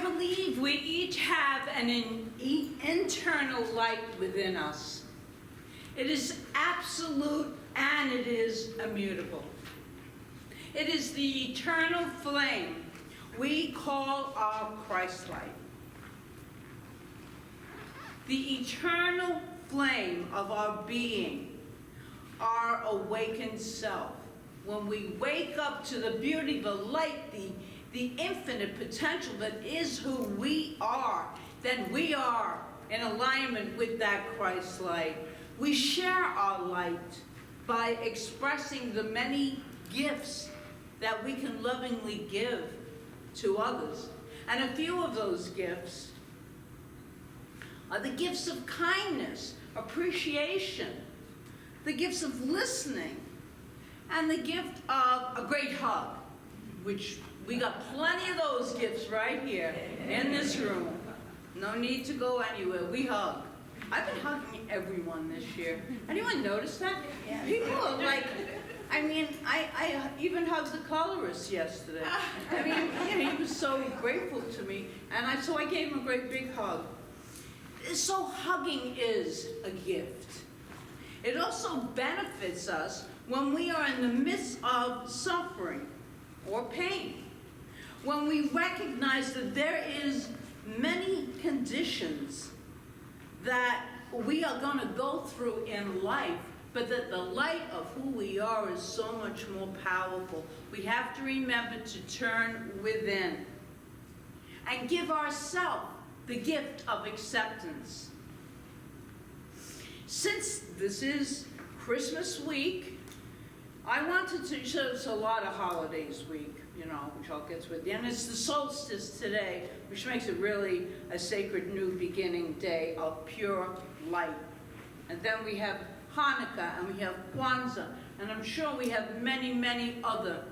I believe we each have an internal light within us. It is absolute and it is immutable. It is the eternal flame we call our Christ light. The eternal flame of our being, our awakened self. When we wake up to the beauty, the light, the infinite potential that is who we are, then we are in alignment with that Christ light. We share our light by expressing the many gifts that we can lovingly give to others. And a few of those gifts are the gifts of kindness, appreciation, the gifts of listening, and the gift of a great hug, which we got plenty of those gifts right here in this room. No need to go anywhere. We hug. I've been hugging everyone this year. Anyone notice that? Yeah. People are like, I mean, I even hugged the colorist yesterday. I mean, he was so grateful to me, and so I gave him a great big hug. So hugging is a gift. It also benefits us when we are in the midst of suffering or pain. When we recognize that there is many conditions that we are going to go through in life, but that the light of who we are is so much more powerful. We have to remember to turn within and give ourselves the gift of acceptance. Since this is Christmas week, I wanted to show us a lot of holidays week, which I'll get to at the end. It's the solstice today, which makes it really a sacred new beginning day of pure light. And then we have Hanukkah, and we have Kwanzaa, and I'm sure we have many, many other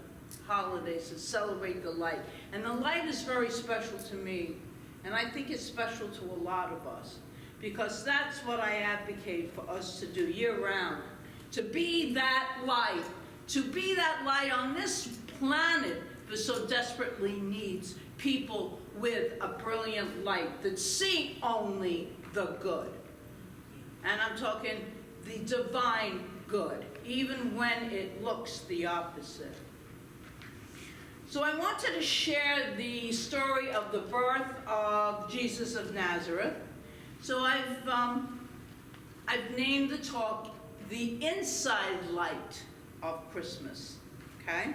holidays that celebrate the light. And the light is very special to me, and I think it's special to a lot of us, because that's what I advocate for us to do year-round, to be that light on this planet that so desperately needs people with a brilliant light that see only the good. And I'm talking the divine good, even when it looks the opposite. So I wanted to share the story of the birth of Jesus of Nazareth. So I've named the talk The Inside Light of Christmas, okay?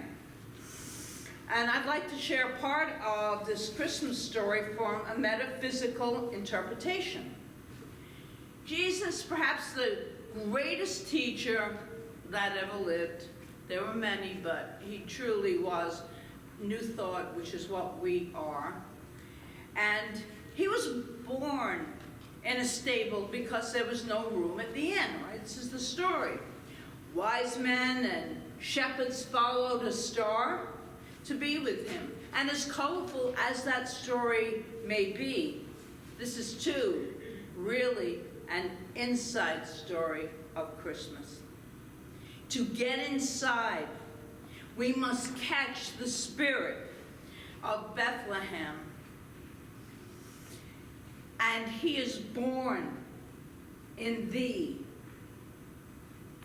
And I'd like to share part of this Christmas story from a metaphysical interpretation. Jesus, perhaps the greatest teacher that ever lived. There were many, but he truly was New Thought, which is what we are. And he was born in a stable because there was no room at the inn, right? This is the story. Wise men and shepherds followed a star to be with him. And as colorful as that story may be, this is too really an inside story of Christmas. To get inside, we must catch the spirit of Bethlehem. And he is born in thee,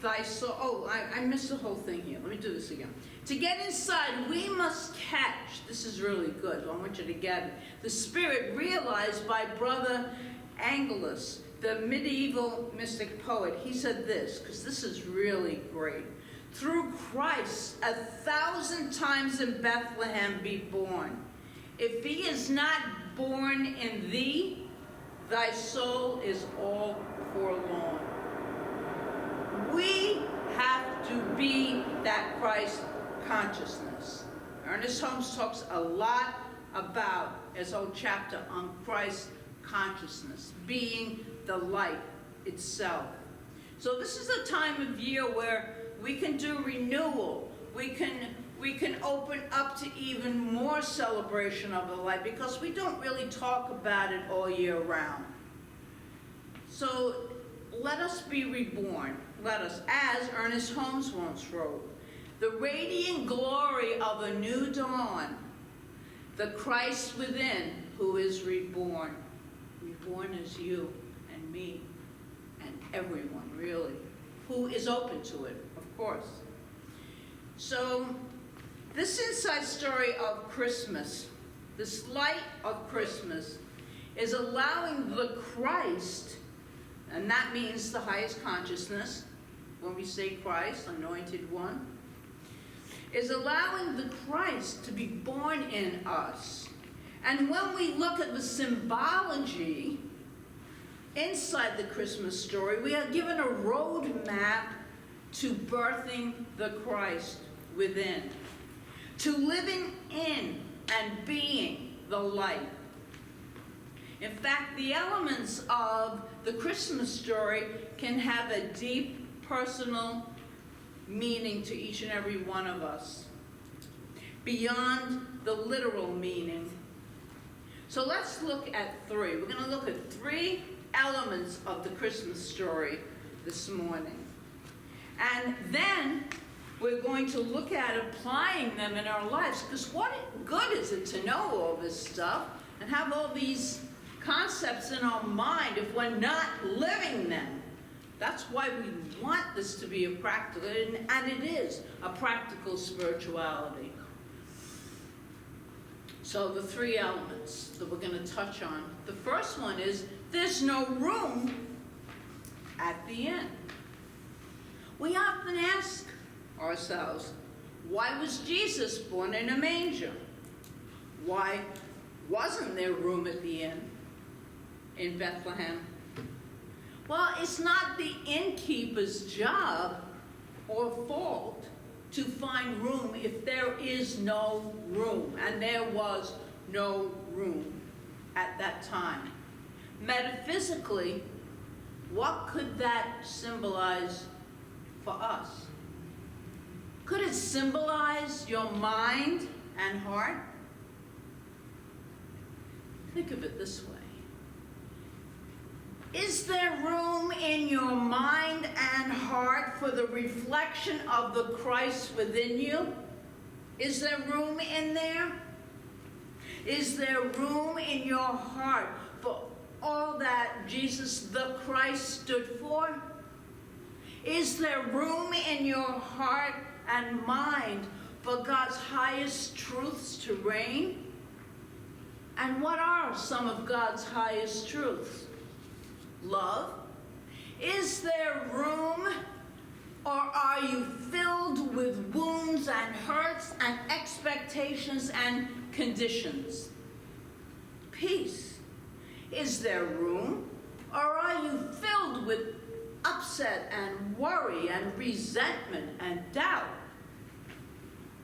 thy soul. Oh, I missed the whole thing here. Let me do this again. To get inside, we must catch, this is really good, I want you to get it, the spirit realized by Brother Angelus, the medieval mystic poet. He said this, because this is really great. Through Christ, 1,000 times in Bethlehem be born. If he is not born in thee, thy soul is all forlorn. We have to be that Christ consciousness. Ernest Holmes talks a lot about his whole chapter on Christ consciousness, being the light itself. So this is a time of year where we can do renewal. We can open up to even more celebration of the light, because we don't really talk about it all year round. So let us be reborn. Let us, as Ernest Holmes once wrote, the radiant glory of a new dawn, the Christ within who is reborn. Reborn is you and me and everyone, really, who is open to it, of course. So, this inside story of Christmas, this light of Christmas, is allowing the Christ, and that means the highest consciousness, when we say Christ, anointed one, is allowing the Christ to be born in us. And when we look at the symbology inside the Christmas story, we are given a roadmap to birthing the Christ within, to living in and being the light. In fact, the elements of the Christmas story can have a deep personal meaning to each and every one of us, beyond the literal meaning. So let's look at three. We're going to look at three elements of the Christmas story this morning. And then we're going to look at applying them in our lives, because what good is it to know all this stuff and have all these concepts in our mind if we're not living them? That's why we want this to be a practical, and it is a practical spirituality. So the three elements that we're going to touch on. The first one is there's no room at the inn. We often ask ourselves, why was Jesus born in a manger? Why wasn't there room at the inn in Bethlehem? Well, it's not the innkeeper's job or fault to find room if there is no room, and there was no room at that time. Metaphysically, what could that symbolize for us? Could it symbolize your mind and heart? Think of it this way. Is there room in your mind and heart for the reflection of the Christ within you? Is there room in there? Is there room in your heart for all that Jesus the Christ stood for? Is there room in your heart and mind for God's highest truths to reign? And what are some of God's highest truths? Love? Is there room, or are you filled with wounds and hurts and expectations and conditions? Peace? Is there room, or are you filled with upset and worry and resentment and doubt?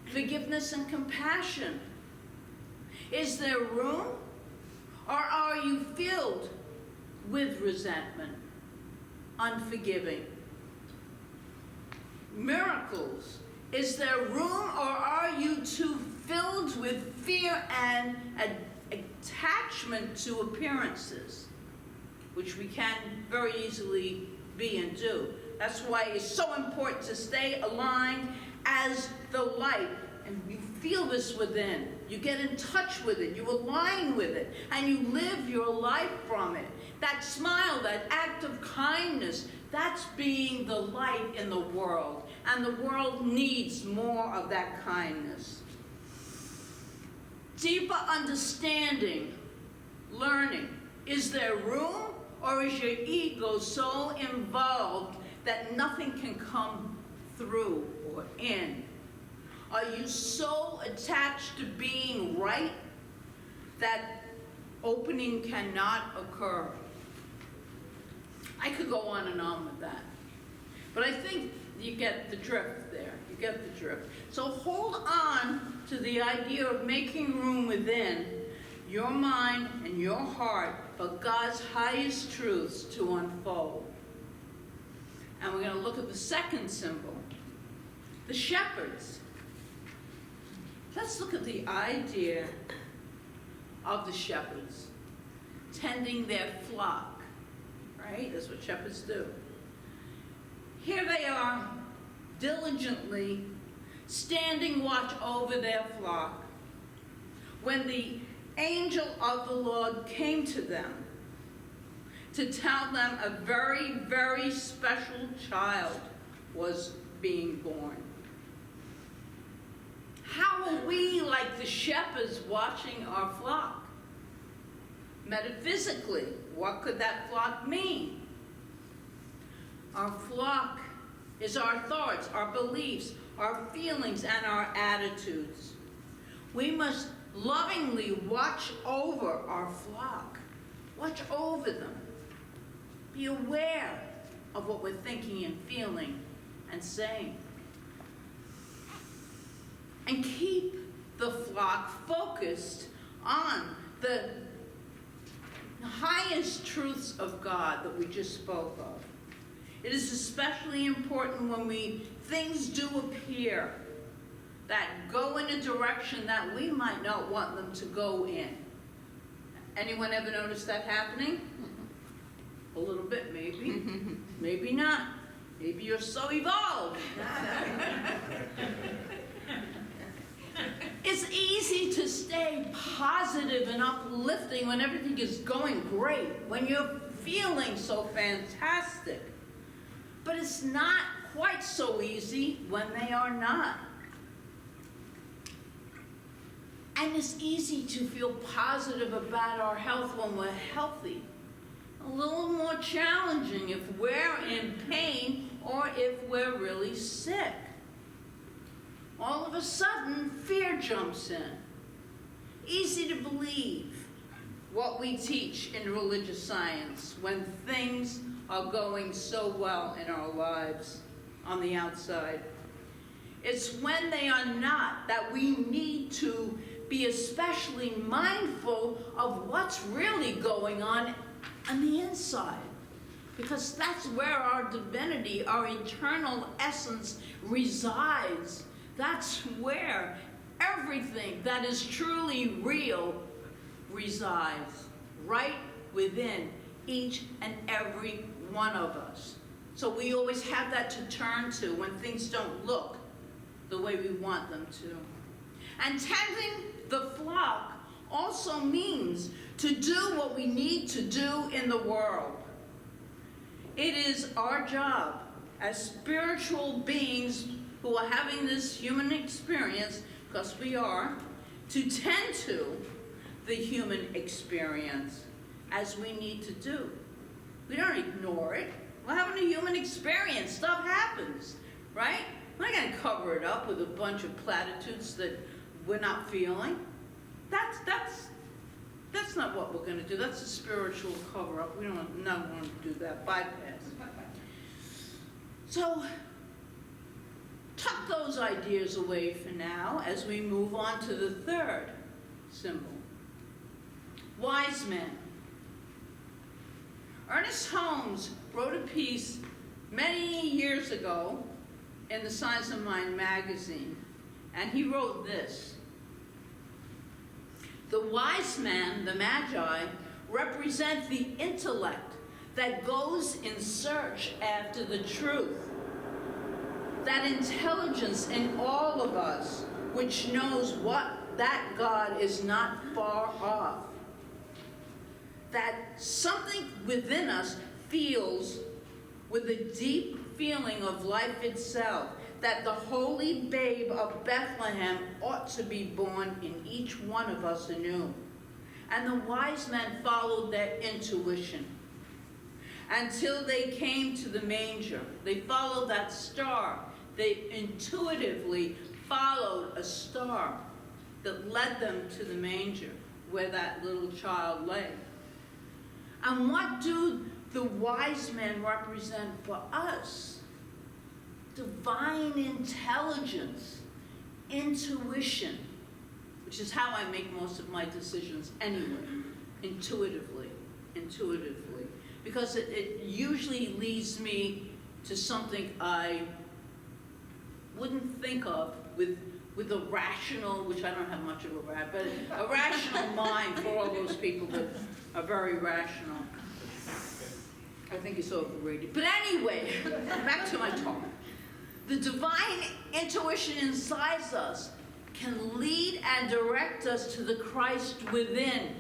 Forgiveness and compassion? Is there room, or are you filled with resentment, unforgiving? Miracles? Is there room, or are you too filled with fear and attachment to appearances, which we can very easily be and do? That's why it's so important to stay aligned as the light. And you feel this within. You get in touch with it. You align with it. And you live your life from it. That smile, that act of kindness, that's being the light in the world. And the world needs more of that kindness. Deeper understanding, learning. Is there room, or is your ego so involved that nothing can come through or in? Are you so attached to being right that opening cannot occur? I could go on and on with that. But I think you get the drift there. You get the drift. So hold on to the idea of making room within your mind and your heart for God's highest truths to unfold. And we're going to look at the second symbol, the shepherds. Let's look at the idea of the shepherds tending their flock, right? That's what shepherds do. Here they are, diligently standing watch over their flock, when the angel of the Lord came to them to tell them a very, very special child was being born. How are we like the shepherds watching our flock? Metaphysically, what could that flock mean? Our flock is our thoughts, our beliefs, our feelings, and our attitudes. We must lovingly watch over our flock. Watch over them. Be aware of what we're thinking and feeling and saying. And keep the flock focused on the highest truths of God that we just spoke of. It is especially important when things do appear that go in a direction that we might not want them to go in. Anyone ever notice that happening? A little bit, maybe. Maybe not. Maybe you're so evolved. It's easy to stay positive and uplifting when everything is going great, when you're feeling so fantastic. But it's not quite so easy when they are not. And it's easy to feel positive about our health when we're healthy. A little more challenging if we're in pain or if we're really sick. All of a sudden, fear jumps in. Easy to believe what we teach in religious science when things are going so well in our lives on the outside. It's when they are not that we need to be especially mindful of what's really going on the inside. Because that's where our divinity, our eternal essence resides. That's where everything that is truly real resides, right within each and every one of us. So we always have that to turn to when things don't look the way we want them to. And tending the flock also means to do what we need to do in the world. It is our job as spiritual beings who are having this human experience, because we are, to tend to the human experience as we need to do. We don't ignore it. We're having a human experience. Stuff happens, right? We're not going to cover it up with a bunch of platitudes that we're not feeling. That's not what we're going to do. That's a spiritual cover-up. We don't want to do that. Bypass. So, tuck those ideas away for now as we move on to the third symbol. Wise men. Ernest Holmes wrote a piece many years ago in the Science of Mind magazine, and he wrote this. The wise men, the magi, represent the intellect that goes in search after the truth. That intelligence in all of us, which knows that God is not far off. That something within us feels with a deep feeling of life itself, that the holy babe of Bethlehem ought to be born in each one of us anew. And the wise men followed their intuition until they came to the manger. They followed that star. They intuitively followed a star that led them to the manger where that little child lay. And what do the wise men represent for us? Divine intelligence, intuition, which is how I make most of my decisions anyway, intuitively. Because it usually leads me to something I wouldn't think of with a rational, which I don't have much of a rational mind for all those people that are very rational. I think it's overrated. But anyway, back to my talk. The divine intuition inside us can lead and direct us to the Christ within.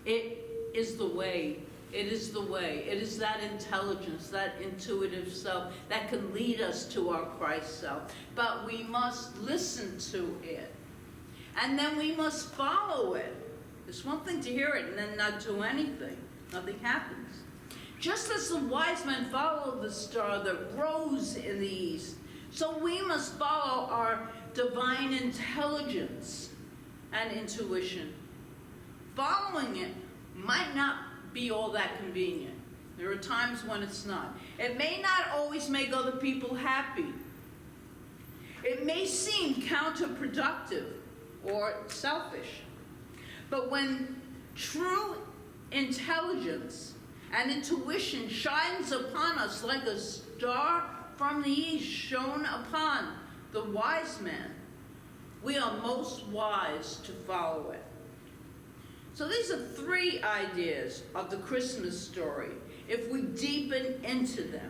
It is the way. It is the way. It is that intelligence, that intuitive self that can lead us to our Christ self. But we must listen to it. And then we must follow it. It's one thing to hear it and then not do anything. Nothing happens. Just as the wise men followed the star that rose in the east, so we must follow our divine intelligence and intuition. Following it might not be all that convenient. There are times when it's not. It may not always make other people happy. It may seem counterproductive or selfish. But when true intelligence and intuition shines upon us like a star from the east shone upon the wise men, we are most wise to follow it. So these are three ideas of the Christmas story, if we deepen into them.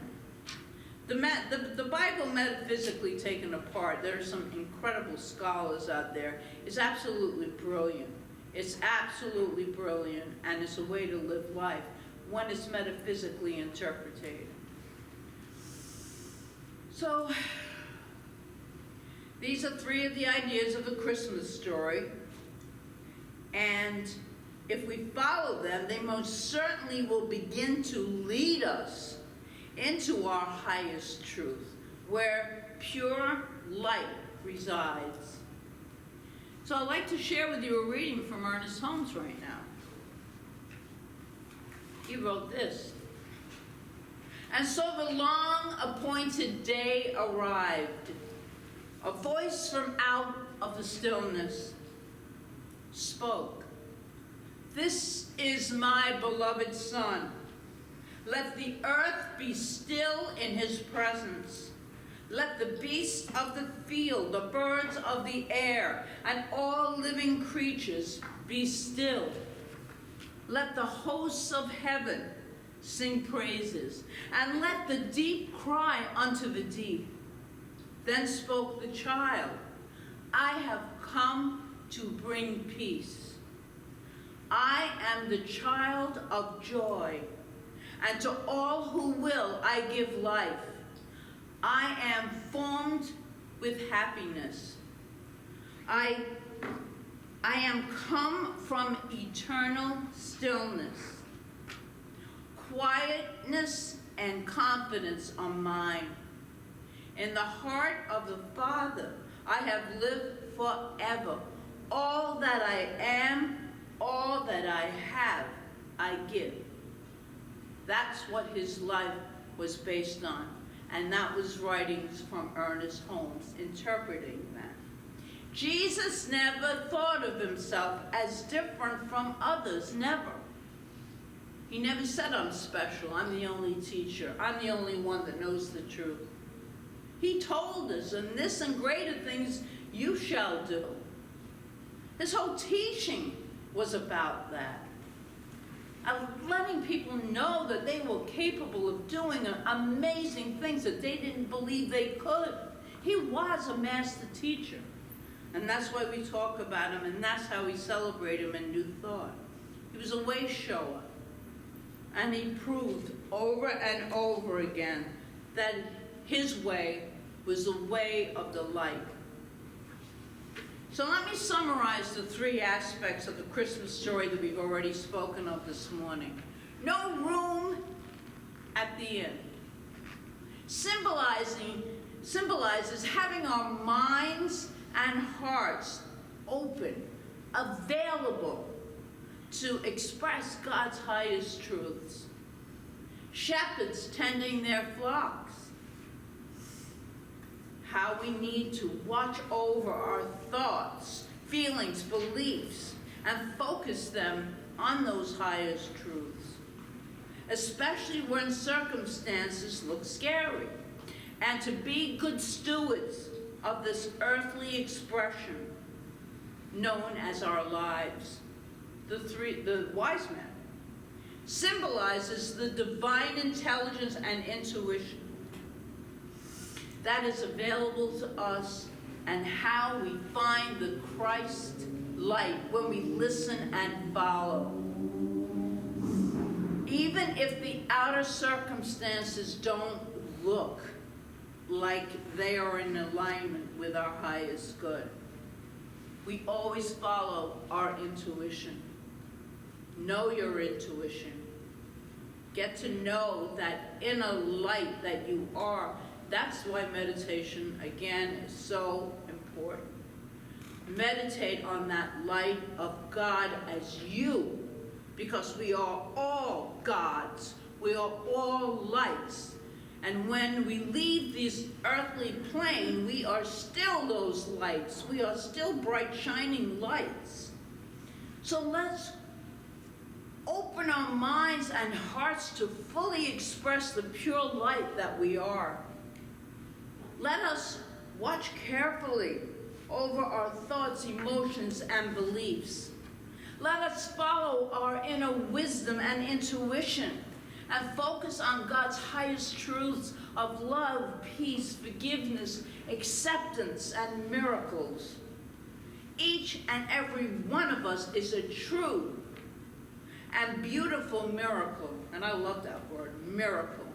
The Bible metaphysically taken apart, there are some incredible scholars out there, is absolutely brilliant. It's absolutely brilliant, and it's a way to live life when it's metaphysically interpreted. So, these are three of the ideas of the Christmas story, and if we follow them, they most certainly will begin to lead us into our highest truth, where pure light resides. So I'd like to share with you a reading from Ernest Holmes right now. He wrote this. And so the long-appointed day arrived. A voice from out of the stillness spoke. This is my beloved Son. Let the earth be still in his presence. Let the beasts of the field, the birds of the air, and all living creatures be still. Let the hosts of heaven sing praises, and let the deep cry unto the deep. Then spoke the child, I have come to bring peace. I am the child of joy, and to all who will I give life. I am formed with happiness. I am come from eternal stillness. Quietness and confidence are mine. In the heart of the Father, I have lived forever. All that I am, all that I have, I give. That's what his life was based on. And that was writings from Ernest Holmes interpreting that. Jesus never thought of himself as different from others, never. He never said, I'm special, I'm the only teacher, I'm the only one that knows the truth. He told us, and this and greater things you shall do. His whole teaching was about that. Letting people know that they were capable of doing amazing things that they didn't believe they could. He was a master teacher. And that's why we talk about him, and that's how we celebrate him in New Thought. He was a way shower. And he proved over and over again that his way was the way of the light. So let me summarize the three aspects of the Christmas story that we've already spoken of this morning. No room at the inn. Symbolizes having our minds and hearts open, available to express God's highest truths. Shepherds tending their flocks. How we need to watch over our thoughts, feelings, beliefs, and focus them on those highest truths, especially when circumstances look scary, and to be good stewards of this earthly expression known as our lives. The wise man symbolizes the divine intelligence and intuition that is available to us and how we find the Christ light when we listen and follow. Even if the outer circumstances don't look like they are in alignment with our highest good, we always follow our intuition. Know your intuition. Get to know that inner light that you are. That's why meditation, again, is so important. Meditate on that light of God as you, because we are all gods. We are all lights. And when we leave this earthly plane, we are still those lights. We are still bright, shining lights. So let's open our minds and hearts to fully express the pure light that we are. Let us watch carefully over our thoughts, emotions, and beliefs. Let us follow our inner wisdom and intuition and focus on God's highest truths of love, peace, forgiveness, acceptance, and miracles. Each and every one of us is a true and beautiful miracle. And I love that word, miracle.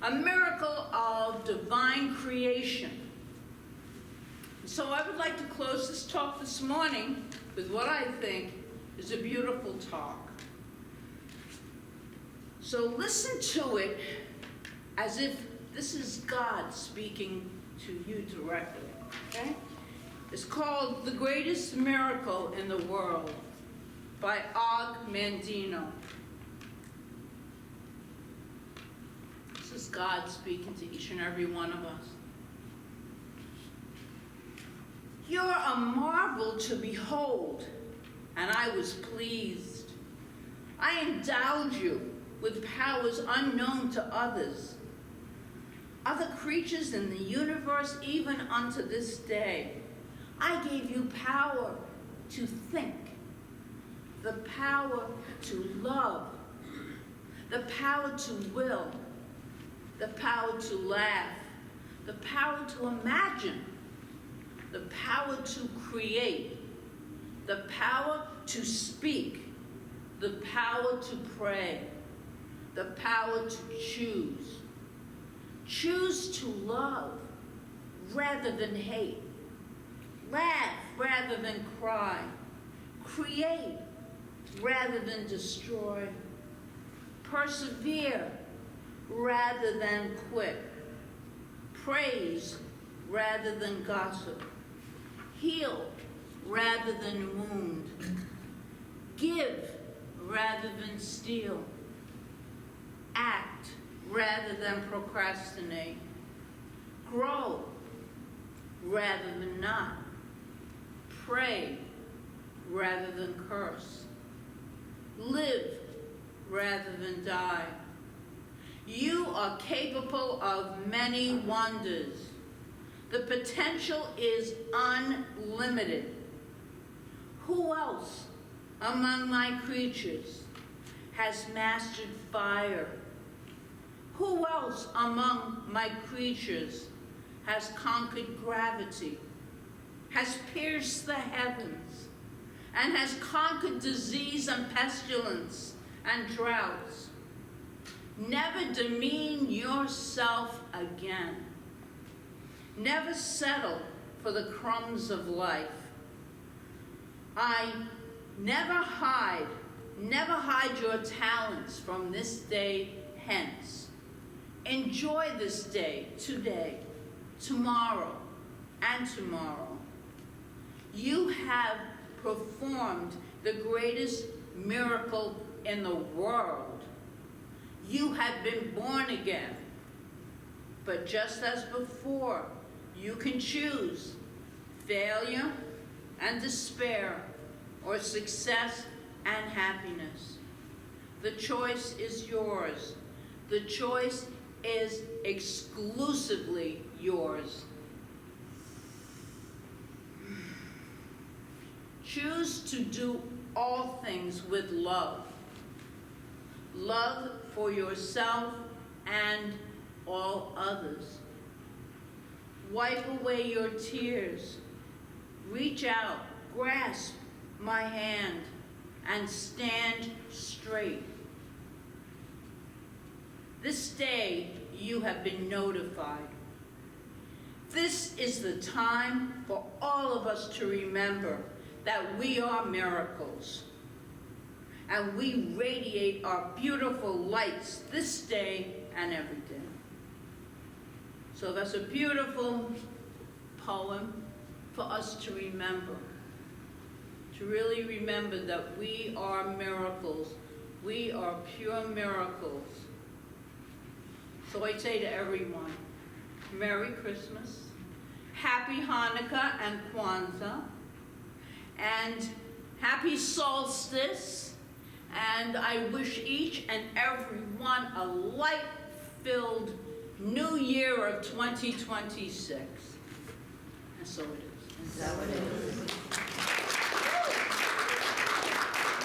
A miracle of divine creation. So I would like to close this talk this morning with what I think is a beautiful talk. So listen to it as if this is God speaking to you directly, okay? It's called The Greatest Miracle in the World by Og Mandino. This is God speaking to each and every one of us. You're a marvel to behold, and I was pleased. I endowed you with powers unknown to others, other creatures in the universe, even unto this day. I gave you power to think, the power to love, the power to will, the power to laugh, the power to imagine, the power to create, the power to speak, the power to pray, the power to choose. Choose to love rather than hate. Laugh rather than cry. Create rather than destroy. Persevere rather than quit. Praise rather than gossip. Heal rather than wound. Give rather than steal. Act rather than procrastinate. Grow rather than not. Pray rather than curse. Live rather than die. You are capable of many wonders. The potential is unlimited. Who else among my creatures has mastered fire? Who else among my creatures has conquered gravity, has pierced the heavens, and has conquered disease and pestilence and droughts? Never demean yourself again. Never settle for the crumbs of life. I never hide your talents from this day hence. Enjoy this day, today, tomorrow, and tomorrow. You have performed the greatest miracle in the world. You have been born again. But just as before, you can choose failure and despair, or success and happiness. The choice is yours. The choice is exclusively yours. Choose to do all things with love. Love for yourself and all others. Wipe away your tears. Reach out, grasp my hand, and stand straight. This day you have been notified. This is the time for all of us to remember that we are miracles. And we radiate our beautiful lights this day and every day. So that's a beautiful poem for us to remember. To really remember that we are miracles. We are pure miracles. So I say to everyone, Merry Christmas, Happy Hanukkah and Kwanzaa, and Happy Solstice, and I wish each and every one a light-filled new year of 2026. And so it is. So it is.